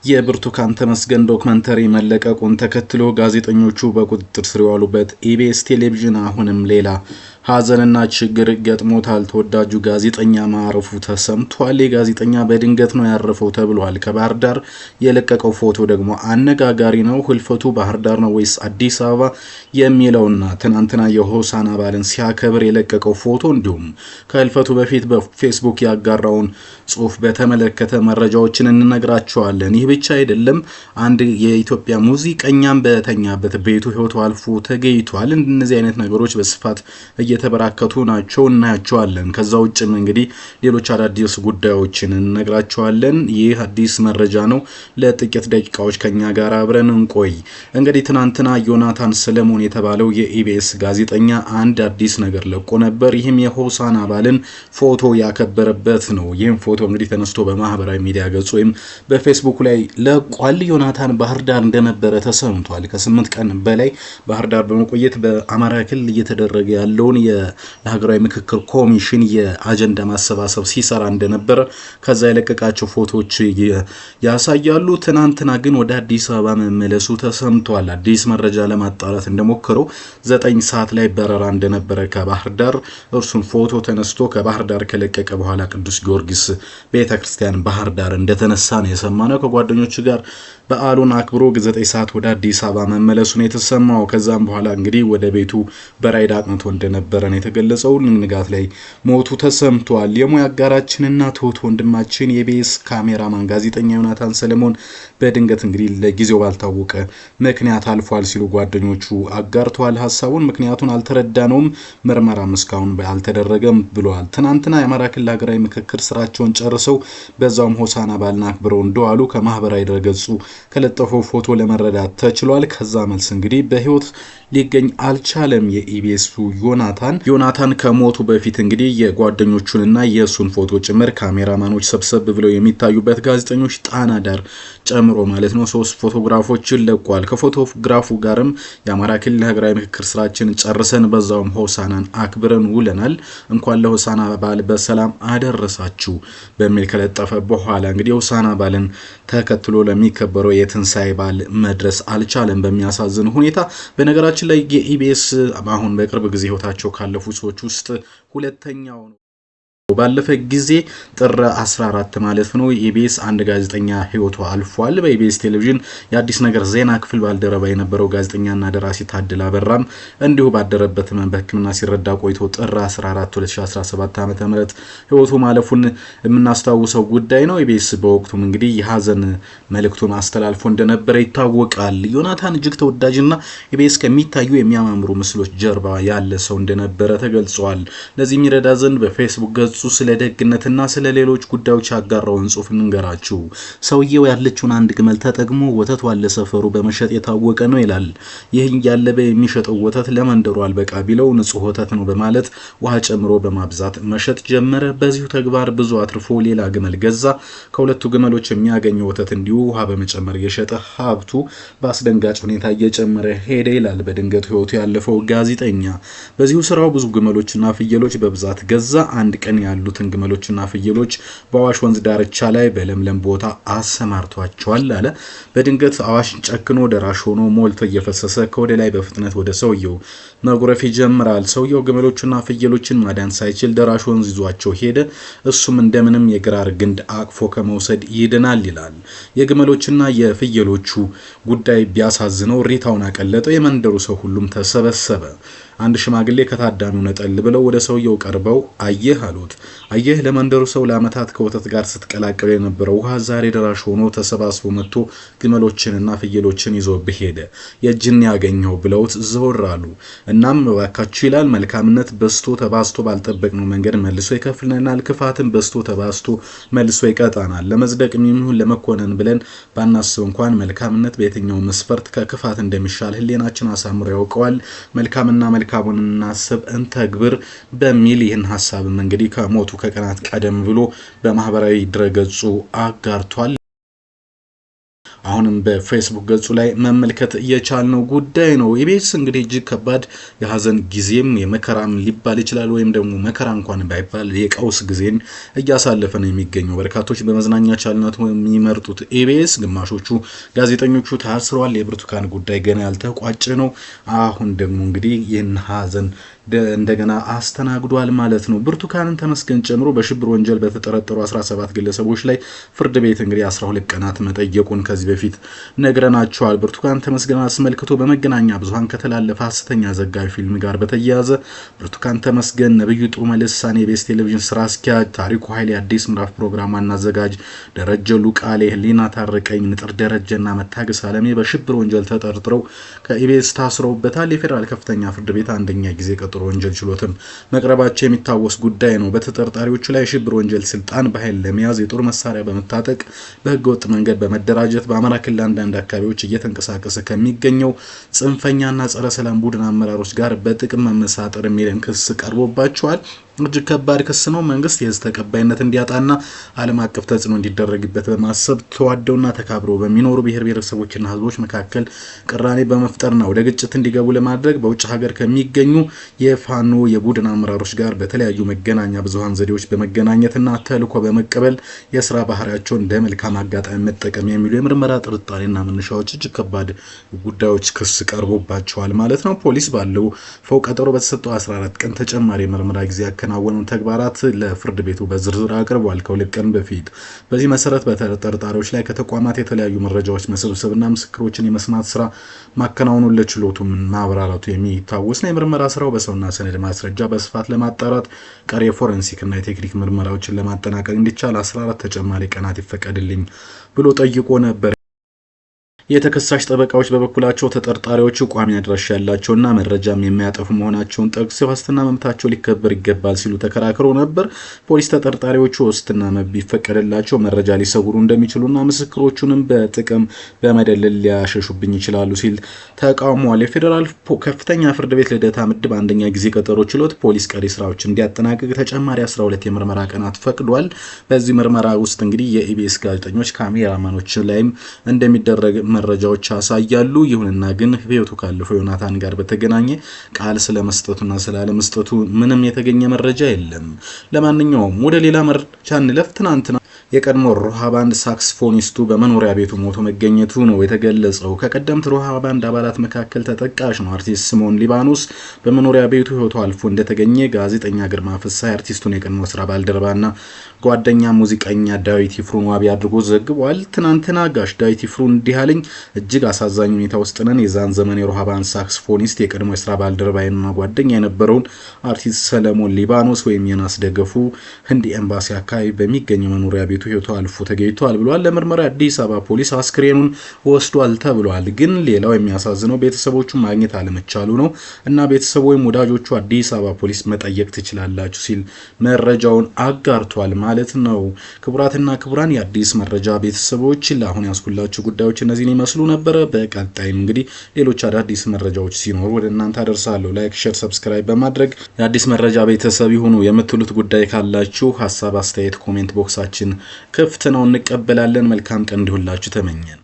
የብርቱካን ተመስገን ዶክመንተሪ መለቀቁን ተከትሎ ጋዜጠኞቹ በቁጥጥር ስር የዋሉበት ኢቢኤስ ቴሌቪዥን አሁንም ሌላ ሀዘንና ችግር ገጥሞታል። ተወዳጁ ጋዜጠኛ ማረፉ ተሰምቷል። የጋዜጠኛ በድንገት ነው ያረፈው ተብሏል። ከባህር ዳር የለቀቀው ፎቶ ደግሞ አነጋጋሪ ነው። ህልፈቱ ባህር ዳር ነው ወይስ አዲስ አበባ የሚለውና ትናንትና የሆሳና በዓልን ሲያከብር የለቀቀው ፎቶ እንዲሁም ከህልፈቱ በፊት በፌስቡክ ያጋራውን ጽሁፍ በተመለከተ መረጃዎችን እንነግራቸዋለን። ይህ ብቻ አይደለም። አንድ የኢትዮጵያ ሙዚቀኛም በተኛበት ቤቱ ህይወቱ አልፎ ተገኝቷል። እነዚህ አይነት ነገሮች በስፋት እየተበራከቱ ናቸው፣ እናያቸዋለን። ከዛ ውጭም እንግዲህ ሌሎች አዳዲስ ጉዳዮችን እንነግራቸዋለን። ይህ አዲስ መረጃ ነው። ለጥቂት ደቂቃዎች ከኛ ጋር አብረን እንቆይ። እንግዲህ ትናንትና ዮናታን ሰለሞን የተባለው የኢቢኤስ ጋዜጠኛ አንድ አዲስ ነገር ለቆ ነበር። ይህም የሆሳና በዓልን ፎቶ ያከበረበት ነው። ይህም ፎቶ እንግዲህ ተነስቶ በማህበራዊ ሚዲያ ገጹ ወይም በፌስቡክ ላይ ለቋል። ዮናታን ባህር ዳር እንደነበረ ተሰምቷል። ከ8 ቀን በላይ ባህር ዳር በመቆየት በአማራ ክልል እየተደረገ ያለውን የሀገራዊ ምክክር ኮሚሽን የአጀንዳ ማሰባሰብ ሲሰራ እንደነበረ ከዛ የለቀቃቸው ፎቶዎች ያሳያሉ። ትናንትና ግን ወደ አዲስ አበባ መመለሱ ተሰምቷል። አዲስ መረጃ ለማጣራት እንደሞከረው 9 ሰዓት ላይ በረራ እንደነበረ ከባህር ዳር እርሱን ፎቶ ተነስቶ ከባህር ዳር ከለቀቀ በኋላ ቅዱስ ጊዮርጊስ ቤተክርስቲያን ባህር ዳር እንደተነሳ ነው የሰማነው። ከጓደኞቹ ጋር በዓሉን አክብሮ 9 ሰዓት ወደ አዲስ አበባ መመለሱን የተሰማው። ከዛም በኋላ እንግዲህ ወደ ቤቱ በራይድ አቅንቶ እንደነበረ ነው የተገለጸው። ንጋት ላይ ሞቱ ተሰምቷል። የሙያ አጋራችንና ትሁት ወንድማችን የኢቢኤስ ካሜራማን ጋዜጠኛ ዮናታን ሰለሞን በድንገት እንግዲህ ለጊዜው ባልታወቀ ምክንያት አልፏል ሲሉ ጓደኞቹ አጋርተዋል ሐሳቡን። ምክንያቱን አልተረዳነውም፣ ምርመራም እስካሁን አልተደረገም ብለዋል። ትናንትና የአማራ ክልል ሀገራዊ ምክክር ስራቸውን ጨርሰው በዛውም ሆሳና በዓልን አክብረው እንደዋሉ ከማህበራዊ ድረገጹ ከለጠፈው ፎቶ ለመረዳት ተችሏል። ከዛ መልስ እንግዲህ በህይወት ሊገኝ አልቻለም። የኢቢኤሱ ዮናታን ከሞቱ በፊት እንግዲህ የጓደኞቹንና የሱን ፎቶ ጭምር ካሜራማኖች ሰብሰብ ብለው የሚታዩበት ጋዜጠኞች ጣና ዳር ጨምሮ ማለት ነው 3 ፎቶግራፎችን ለቋል። ከፎቶግራፉ ጋርም የአማራ ክልል ሀገራዊ ምክክር ስራችን ጨርሰን በዛውም ሆሳናን አክብረን ውለናል፣ እንኳን ለሆሳና በዓል በሰላም አደረሳችሁ በሚል ከለጠፈ በኋላ እንግዲህ ሆሳና በዓልን ተከትሎ ለሚከበረው የትንሳኤ በዓል መድረስ አልቻለም በሚያሳዝን ሁኔታ። በነገራችን ላይ የኢቢኤስ አሁን በቅርብ ጊዜ ህይወታቸው ካለፉ ሰዎች ውስጥ ሁለተኛው ነው። ባለፈ ጊዜ ጥር 14 ማለት ነው ኢቢኤስ አንድ ጋዜጠኛ ህይወቱ አልፏል። በኢቢኤስ ቴሌቪዥን የአዲስ ነገር ዜና ክፍል ባልደረባ የነበረው ጋዜጠኛና ደራሲ ታድላ በራም እንዲሁ ባደረበት በሕክምና ሲረዳ ቆይቶ ጥር 14 2017 ዓ.ም ህይወቱ ማለፉን የምናስታውሰው ጉዳይ ነው። ኢቢኤስ በወቅቱም እንግዲህ የሀዘን መልእክቱን አስተላልፎ እንደነበረ ይታወቃል። ዮናታን እጅግ ተወዳጅና ኢቢኤስ ከሚታዩ የሚያማምሩ ምስሎች ጀርባ ያለ ሰው እንደነበረ ተገልጿል። ለዚህ የሚረዳ ዘንድ በፌስቡክ ገጹ ስለ ደግነትና ስለ ሌሎች ጉዳዮች ያጋራውን ጽሑፍ እንንገራችሁ። ሰውየው ያለችውን አንድ ግመል ተጠቅሞ ወተት ዋለ ሰፈሩ በመሸጥ የታወቀ ነው ይላል። ይህን ያለበ የሚሸጠው ወተት ለመንደሩ አልበቃ ቢለው ንጹህ ወተት ነው በማለት ውሃ ጨምሮ በማብዛት መሸጥ ጀመረ። በዚሁ ተግባር ብዙ አትርፎ ሌላ ግመል ገዛ። ከሁለቱ ግመሎች የሚያገኘው ወተት እንዲሁ ውሃ በመጨመር የሸጠ ሀብቱ በአስደንጋጭ ሁኔታ እየጨመረ ሄደ ይላል በድንገት ህይወቱ ያለፈው ጋዜጠኛ። በዚሁ ስራው ብዙ ግመሎችና ፍየሎች በብዛት ገዛ። አንድ ቀን ያሉትን ግመሎችና ፍየሎች በአዋሽ ወንዝ ዳርቻ ላይ በለምለም ቦታ አሰማርቷቸዋል አለ። በድንገት አዋሽን ጨክኖ ደራሽ ሆኖ ሞልቶ እየፈሰሰ ከወደ ላይ በፍጥነት ወደ ሰውየው መጉረፍ ይጀምራል። ሰውየው ግመሎችና ፍየሎችን ማዳን ሳይችል ደራሽ ወንዝ ይዟቸው ሄደ። እሱም እንደምንም የግራር ግንድ አቅፎ ከመውሰድ ይድናል ይላል። የግመሎችና የፍየሎቹ ጉዳይ ቢያሳዝነው ሪታውን አቀለጠው። የመንደሩ ሰው ሁሉም ተሰበሰበ። አንድ ሽማግሌ ከታዳሚው ነጠል ብለው ወደ ሰውየው ቀርበው አየህ አሉት። አየህ ለመንደሩ ሰው ለአመታት ከወተት ጋር ስትቀላቀል የነበረው ውሃ ዛሬ ደራሽ ሆኖ ተሰባስቦ መጥቶ ግመሎችንና ፍየሎችን ይዞብህ ሄደ። የእጅን ያገኘው ብለውት ዘወር አሉ። እናም እባካችሁ ይላል መልካምነት በስቶ ተባስቶ ባልጠበቅነው መንገድ መልሶ ይከፍለናል፣ ክፋትን በስቶ ተባስቶ መልሶ ይቀጣናል። ለመጽደቅ የሚሆን ለመኮነን ብለን ባናስብ እንኳን መልካምነት በየትኛው መስፈርት ከክፋት እንደሚሻል ህሊናችን አሳምሮ ያውቀዋል። መልካምና መልካሙን እናስብ እንተግብር በሚል ይህን ሐሳብም እንግዲህ ከሞቱ ከቀናት ቀደም ብሎ በማህበራዊ ድረገጹ አጋርቷል። አሁንም በፌስቡክ ገጹ ላይ መመልከት የቻልነው ጉዳይ ነው። ኢቢኤስ እንግዲህ እጅግ ከባድ የሀዘን ጊዜም የመከራም ሊባል ይችላል ወይም ደግሞ መከራ እንኳን ባይባል የቀውስ ጊዜን እያሳለፈ ነው የሚገኘው። በርካቶች በመዝናኛ ቻልነቱ የሚመርጡት ኢቢኤስ፣ ግማሾቹ ጋዜጠኞቹ ታስረዋል። የብርቱካን ጉዳይ ገና ያልተቋጨ ነው። አሁን ደግሞ እንግዲህ ይህን ሀዘን እንደገና አስተናግዷል ማለት ነው። ብርቱካንን ተመስገን ጨምሮ በሽብር ወንጀል በተጠረጠሩ 17 ግለሰቦች ላይ ፍርድ ቤት እንግዲህ 12 ቀናት መጠየቁን ከዚህ በፊት ነግረናቸዋል። ብርቱካን ተመስገን አስመልክቶ በመገናኛ ብዙሃን ከተላለፈ ሐሰተኛ ዘጋቢ ፊልም ጋር በተያያዘ ብርቱካን ተመስገን፣ ነብዩ ጥሩመ ልሳኔ የኢቢኤስ ቴሌቪዥን ስራ አስኪያጅ፣ ታሪኩ ኃይሌ አዲስ ምዕራፍ ፕሮግራም ዋና አዘጋጅ፣ ደረጀ ሉቃሌ፣ ህሊና ታረቀኝ፣ ንጥር ደረጀና መታገስ አለሜ በሽብር ወንጀል ተጠርጥረው ከኢቢኤስ ታስረውበታል። የፌዴራል ከፍተኛ ፍርድ ቤት አንደኛ ጊዜ ጥሩ ወንጀል ችሎትም መቅረባቸው የሚታወስ ጉዳይ ነው። በተጠርጣሪዎቹ ላይ የሽብር ወንጀል ስልጣን በኃይል ለመያዝ የጦር መሳሪያ በመታጠቅ በህገወጥ መንገድ በመደራጀት በአማራ ክልል አንዳንድ አካባቢዎች እየተንቀሳቀሰ ከሚገኘው ጽንፈኛና ጸረ ሰላም ቡድን አመራሮች ጋር በጥቅም መመሳጠር የሚል ክስ ቀርቦባቸዋል። እጅግ ከባድ ክስ ነው። መንግስት የህዝብ ተቀባይነት እንዲያጣና ዓለም አቀፍ ተጽዕኖ እንዲደረግበት በማሰብ ተዋደውና ተካብረው በሚኖሩ ብሔር ብሔረሰቦችና ህዝቦች መካከል ቅራኔ በመፍጠርና ወደ ግጭት እንዲገቡ ለማድረግ በውጭ ሀገር ከሚገኙ የፋኖ የቡድን አመራሮች ጋር በተለያዩ መገናኛ ብዙሃን ዘዴዎች በመገናኘትና ተልዕኮ በመቀበል የስራ ባህሪያቸውን እንደ መልካም አጋጣሚ መጠቀም የሚሉ የምርመራ ጥርጣሬና መነሻዎች እጅግ ከባድ ጉዳዮች ክስ ቀርቦባቸዋል ማለት ነው። ፖሊስ ባለው ቀጠሮ በተሰጠው 14 ቀን ተጨማሪ ምርመራ ጊዜ ያከናወኑን ተግባራት ለፍርድ ቤቱ በዝርዝር አቅርቧል ከሁለት ቀን በፊት። በዚህ መሰረት በተጠርጣሪዎች ላይ ከተቋማት የተለያዩ መረጃዎች መሰብሰብና ምስክሮችን የመስማት ስራ ማከናወኑን ለችሎቱም ማብራራቱ የሚታወስ ነው። የምርመራ ስራው በሰውና ሰነድ ማስረጃ በስፋት ለማጣራት ቀሪ የፎረንሲክ እና የቴክኒክ ምርመራዎችን ለማጠናቀቅ እንዲቻል 14 ተጨማሪ ቀናት ይፈቀድልኝ ብሎ ጠይቆ ነበር። የተከሳሽ ጠበቃዎች በበኩላቸው ተጠርጣሪዎቹ ቋሚ አድራሻ ያላቸውና መረጃም የሚያጠፉ መሆናቸውን ጠቅሰው ዋስትና መብታቸው ሊከበር ይገባል ሲሉ ተከራክረው ነበር። ፖሊስ ተጠርጣሪዎቹ ዋስትና መብት ቢፈቀድላቸው መረጃ ሊሰውሩ እንደሚችሉና ምስክሮቹንም በጥቅም በመደለል ሊያሸሹብኝ ይችላሉ ሲል ተቃውሟል። የፌዴራል ከፍተኛ ፍርድ ቤት ልደታ ምድብ አንደኛ ጊዜ ቀጠሮ ችሎት ፖሊስ ቀሪ ስራዎች እንዲያጠናቅቅ ተጨማሪ 12 የምርመራ ቀናት ፈቅዷል። በዚህ ምርመራ ውስጥ እንግዲህ የኢቢኤስ ጋዜጠኞች ካሜራማኖች ላይም እንደሚደረግ መረጃዎች ያሳያሉ። ይሁንና ግን ህይወቱ ካለፈው ዮናታን ጋር በተገናኘ ቃል ስለመስጠቱና ስላለመስጠቱ ምንም የተገኘ መረጃ የለም። ለማንኛውም ወደ ሌላ መረጃ እንለፍ። ትናንትና የቀድሞ ሮሃ ባንድ ሳክስፎኒስቱ በመኖሪያ ቤቱ ሞቶ መገኘቱ ነው የተገለጸው። ከቀደምት ሮሃ ባንድ አባላት መካከል ተጠቃሽ ነው። አርቲስት ስምኦን ሊባኖስ በመኖሪያ ቤቱ ህይወቱ አልፎ እንደተገኘ ጋዜጠኛ ግርማ ፍስሐ አርቲስቱን የቀድሞ ስራ ባልደረባና ጓደኛ ሙዚቀኛ ዳዊት ይፍሩን ዋቢ አድርጎ ዘግቧል። ትናንትና ጋሽ ዳዊት ይፍሩን እንዲህ አለኝ። እጅግ አሳዛኝ ሁኔታ ውስጥ ነን። የዛን ዘመን የሮሃ ባንድ ሳክስፎኒስት የቀድሞ የስራ ባልደረባና ጓደኛ የነበረውን አርቲስት ሰለሞን ሊባኖስ ወይም ዮናስ ደገፉ ህንድ ኤምባሲ አካባቢ በሚገኘው መኖሪያ ቤቱ ህይወቱ አልፎ ተገኝቷል ብሏል። ለምርመራ አዲስ አበባ ፖሊስ አስክሬኑን ወስዷል ተብሏል። ግን ሌላው የሚያሳዝነው ቤተሰቦቹን ማግኘት አለመቻሉ ነው እና ቤተሰቡ ወይም ወዳጆቹ አዲስ አበባ ፖሊስ መጠየቅ ትችላላችሁ ሲል መረጃውን አጋርቷል ማለት ነው። ክቡራትና ክቡራን የአዲስ መረጃ ቤተሰቦች ለአሁን ያስኩላችሁ ጉዳዮች እነዚህን ይመስሉ ነበረ። በቀጣይም እንግዲህ ሌሎች አዳዲስ መረጃዎች ሲኖሩ ወደ እናንተ አደርሳለሁ። ላይክ፣ ሼር፣ ሰብስክራይብ በማድረግ የአዲስ መረጃ ቤተሰብ ይሁኑ። የምትሉት ጉዳይ ካላችሁ ሐሳብ፣ አስተያየት ኮሜንት ቦክሳችን ክፍት ነው፣ እንቀበላለን። መልካም ቀን እንዲሁላችሁ ተመኘን።